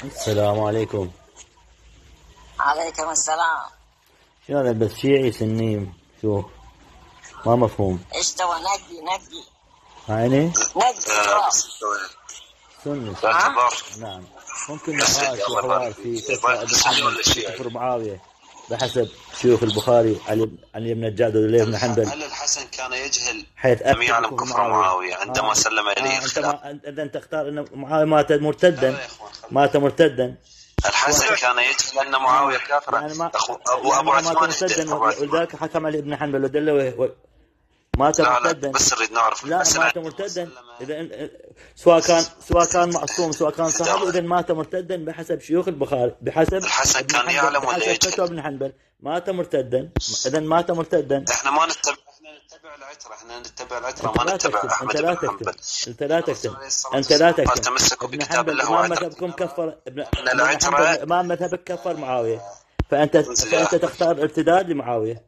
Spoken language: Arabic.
السلام عليكم. عليكم السلام. شو هذا بس شيعي سني؟ شو ما مفهوم. ايش تبغى؟ نقي عيني خلاص. سني ها؟ نعم. ممكن نقاش وحوار في كفر ابن حنبل في كفر معاوية بحسب شيوخ البخاري علي بن الجعد ولي بن حنبل. هل الحسن كان يجهل حيث لم يعلم كفر معاوية عندما سلم إليه الخلاف؟ إذا تختار أن معاوية مات مرتدا. الحسن كان يجهل أن معاوية كافر. يعني أبو مات عثمان مرتدا ولذلك حكم علي بن حنبل ودله مات مرتدا. بس نريد نعرف. لا مات مرتدا. إذا سواء كان معصوم سواء كان صحابي، إذا مات مرتدا بحسب شيوخ البخاري، بحسب الحسن كان يعلم ولا يجهل؟ بحسب ابن حنبل مات مرتدا. إذا مات مرتدا. احنا ما نتبع العترة، احنا نتبع العترة ما نتبع أحمد بن حنبل. انت لا تكتب تمسكوا ابن بكتاب حنبل الله امام وعترة. مذهبكم كفر ابن العترة حنبل امام مذهبك كفر معاوية، فانت تختار ارتداد لمعاوية.